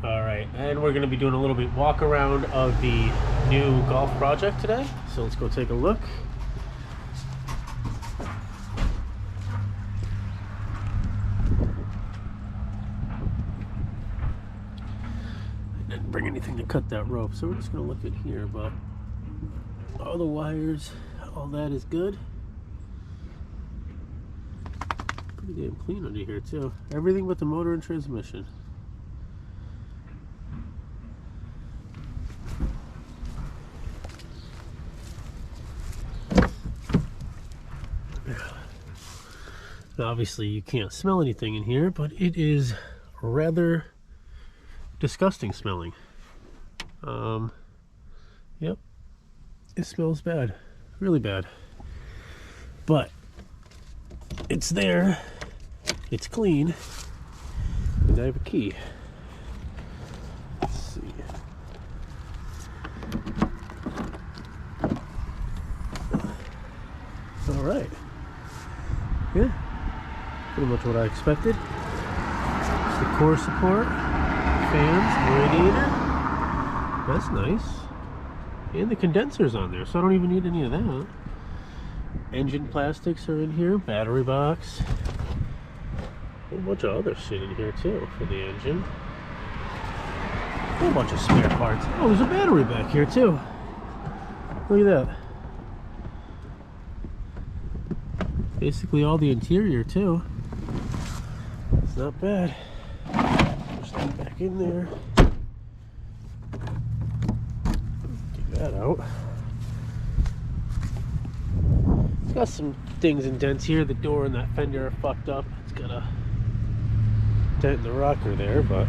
All right, and we're going to be doing a little bit walk around of the new golf project today. So let's go take a look. I didn't bring anything to cut that rope, so we're just going to look at here. But all the wires, all that is good. Pretty damn clean under here too. Everything but the motor and transmission. Now, obviously you can't smell anything in here, but it is rather disgusting smelling. Yep, it smells bad, really bad. But it's there, it's clean, and I have a key. Let's see. All right. Yeah. Pretty much what I expected. It's the core support, fans, radiator. That's nice. And the condenser's on there, so I don't even need any of that. Engine plastics are in here, battery box. A whole bunch of other shit in here too for the engine. A whole bunch of spare parts. Oh, there's a battery back here too. Look at that. Basically all the interior too. It's not bad. Push that back in there. Get that out. It's got some things and dents here. The door and that fender are fucked up. It's got a dent in the rocker there, but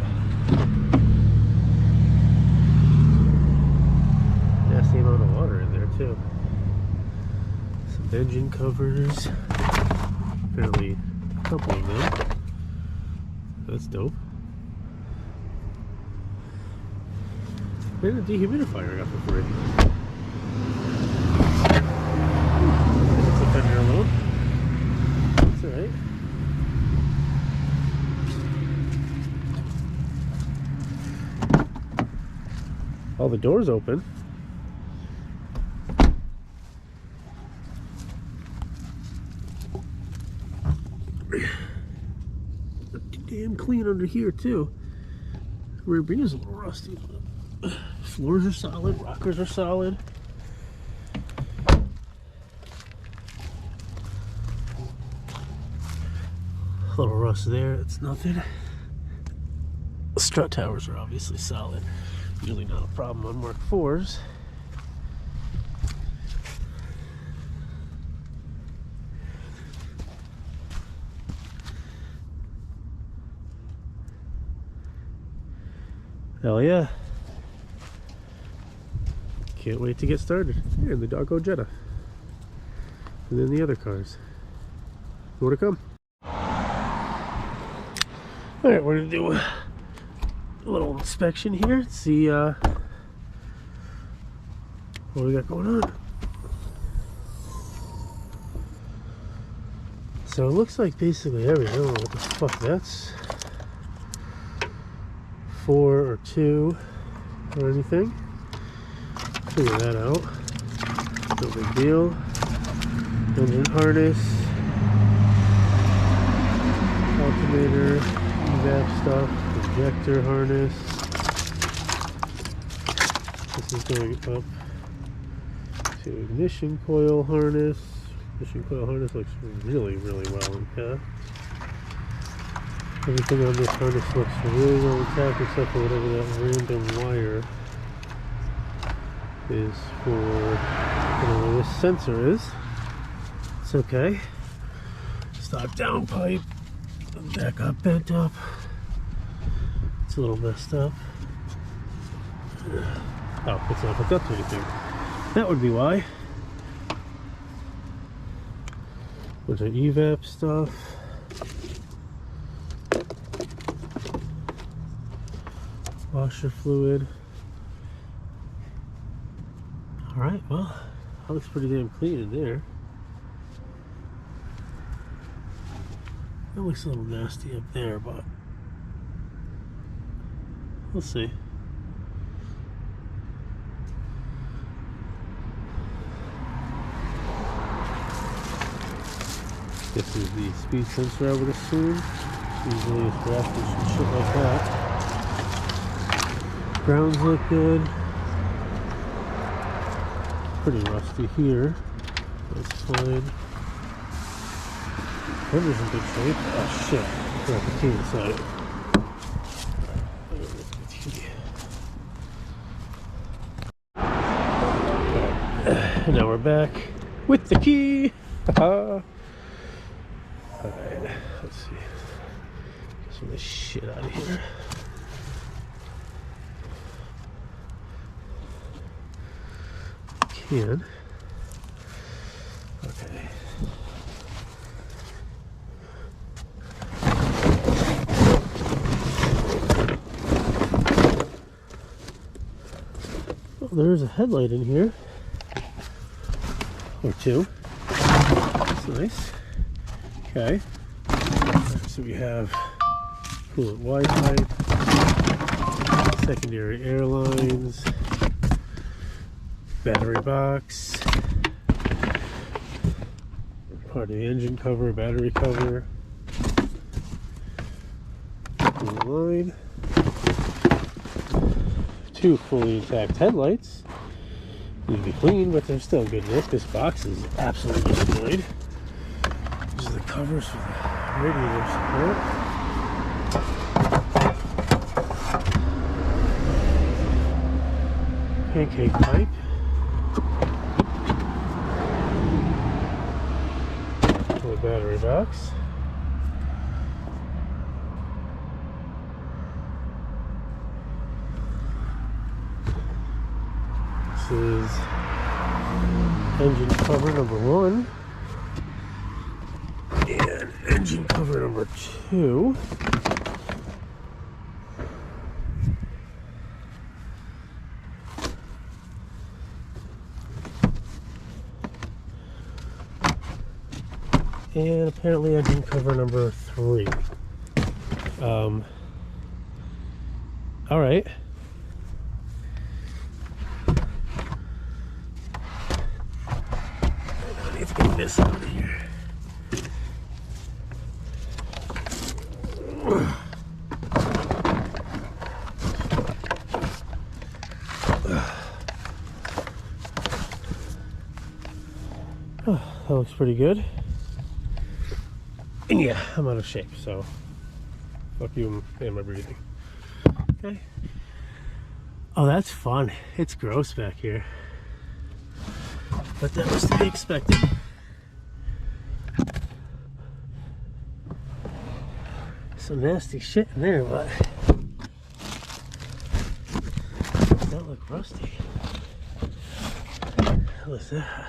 nasty amount of water in there too. Some engine covers. Apparently a couple of them. That's dope. And a dehumidifier I got for free. It's a fender alone. That's alright. All the doors open. Damn clean under here too. Rear beam is a little rusty. Floors are solid, rockers are solid. A little rust there, it's nothing. The strut towers are obviously solid. Usually not a problem on Mark IVs. Hell yeah. Can't wait to get started. Here in the doggo Jetta. And then the other cars. More to come. Alright, we're going to do a little inspection here. See what we got going on. So it looks like basically everything. I don't know what the fuck that's. 4 or 2 or anything. Figure that out. No big deal. Engine harness, alternator, evap stuff, injector harness. This is going up to ignition coil harness. Ignition coil harness looks really, really well intact. Everything on this harness looks really well intact except for whatever that random wire is for whatever this sensor is. It's okay. Stock down pipe. That got bent up. It's a little messed up. Oh, it's not hooked up to anything. That would be why. Bunch of evap stuff. Washer fluid. Alright, well, that looks pretty damn clean in there. It looks a little nasty up there, but We'll see. This is the speed sensor, I would assume. Usually it's for after some shit like that. Grounds look good. Pretty rusty here. That's fine. Printer's in good shape. Oh shit. I forgot the key inside it. Alright. And now we're back with the key. Alright. Let's see. Get some of this shit out of here. Can. Okay. Well, there's a headlight in here. Or two. That's nice. Okay. So we have coolant Wi-Fi, secondary air lines, battery box, part of the engine cover, battery cover, coolant line, two fully intact headlights. Need to be clean, but they're still good nick. This box is absolutely destroyed. These are the covers for the radiator support. Pancake pipe. The battery box. This is engine cover number 1 and engine cover number 2. And apparently engine cover number 3. All right. I need to get this out of here. Oh, that looks pretty good. And yeah, I'm out of shape, so fuck you and my breathing. Okay. Oh, that's fun. It's gross back here, but that was to be expected. Some nasty shit in there, but does that look rusty? What is that?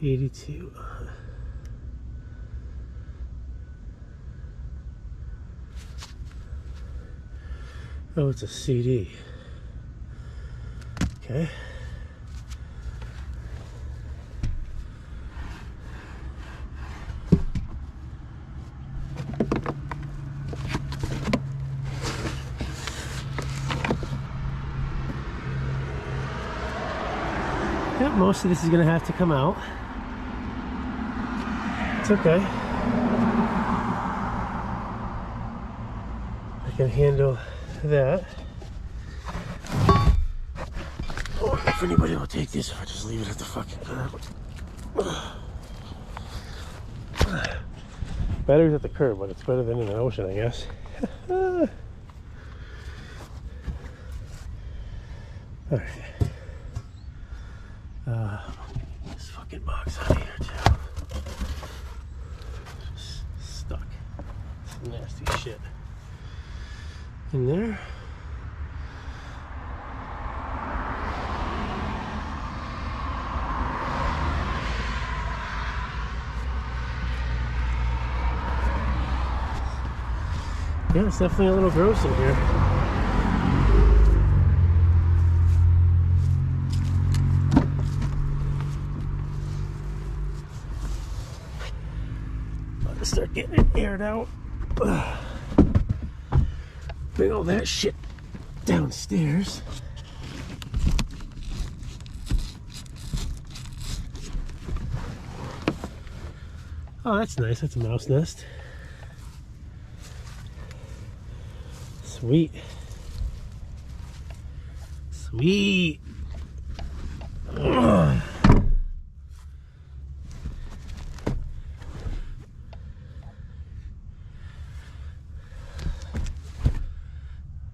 82. Oh, it's a CD. Okay. Yep, most of this is going to have to come out. It's okay. I can handle that. Oh, if anybody will take this, if I just leave it at the fucking curb. Battery's at the curb, but it's better than in the ocean, I guess. Alright. This fucking box out of here, too. Just stuck. Some nasty shit in there. Yeah, it's definitely a little gross in here. About to start getting it aired out. Bring all that shit downstairs. Oh, that's nice. That's a mouse nest. Sweet. Sweet. Ugh.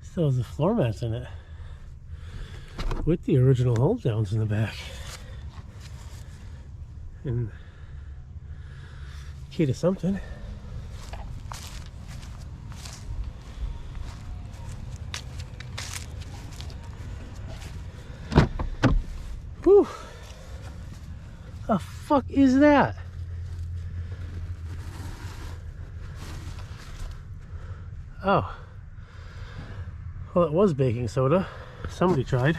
Still has the floor mats in it with the original hold downs in the back. And key to something. Whew. The fuck is that? Oh. Well, it was baking soda. Somebody tried.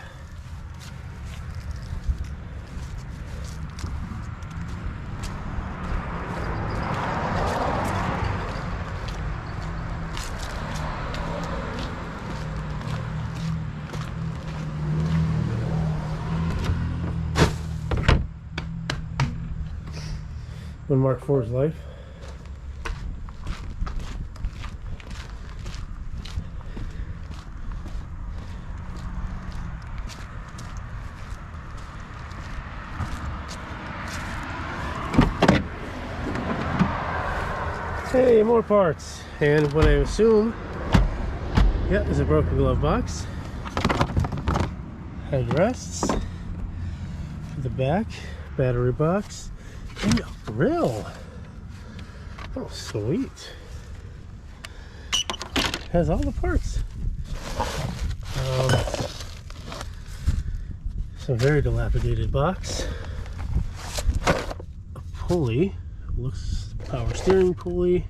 When Mark IV's life. Hey, more parts. And what I assume, yeah, is a broken glove box. Headrests. For the back, battery box. And a grill. Oh, sweet. Has all the parts. It's a very dilapidated box. A pulley. Looks power steering pulley.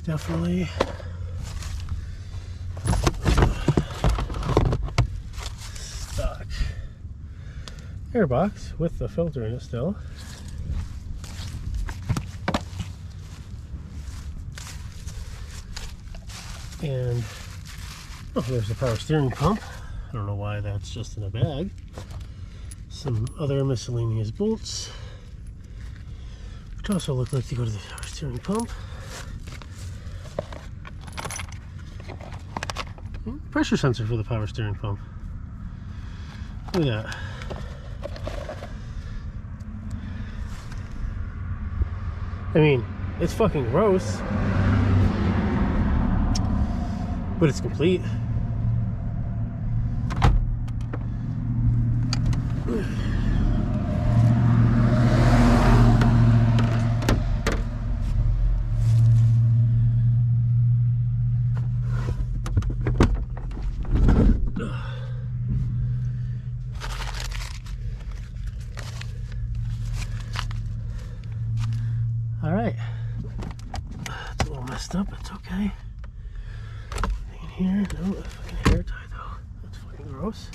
Definitely. Stock airbox with the filter in it still. And oh, there's the power steering pump. I don't know why that's just in a bag. Some other miscellaneous bolts, which also look like to go to the power steering pump. Pressure sensor for the power steering pump. Look at that. I mean, it's fucking gross, but it's complete. All right, it's a little messed up. It's okay. In here, no, fucking hair tie though. That's fucking gross.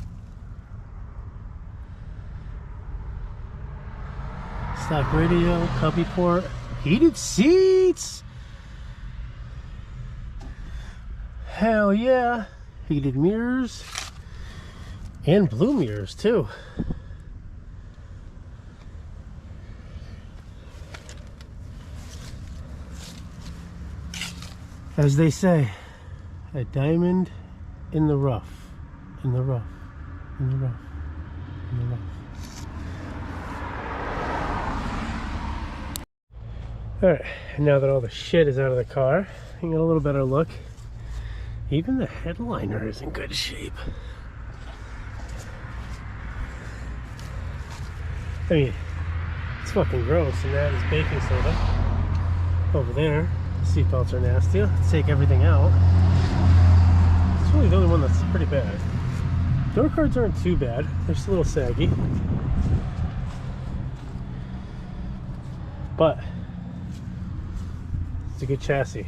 Stock radio, cubby port, heated seats. Hell yeah, heated mirrors and blue mirrors too. As they say, a diamond in the rough, in the rough, in the rough, in the rough. Alright, now that all the shit is out of the car, I can get a little better look. Even the headliner is in good shape. I mean, it's fucking gross, and that is baking soda. Over there, seatbelts are nasty. Let's take everything out. It's really the only one that's pretty bad. Door cards aren't too bad. They're just a little saggy. But it's a good chassis.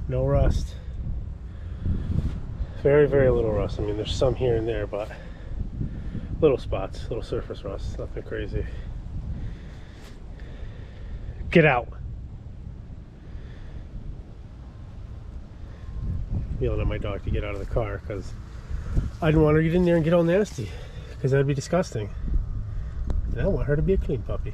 No rust. Very, very little rust. I mean, there's some here and there, but little spots, little surface rust, nothing crazy. Get out. yelling at my dog to get out of the car because I didn't want her to get in there and get all nasty because that'd be disgusting. And I want her to be a clean puppy.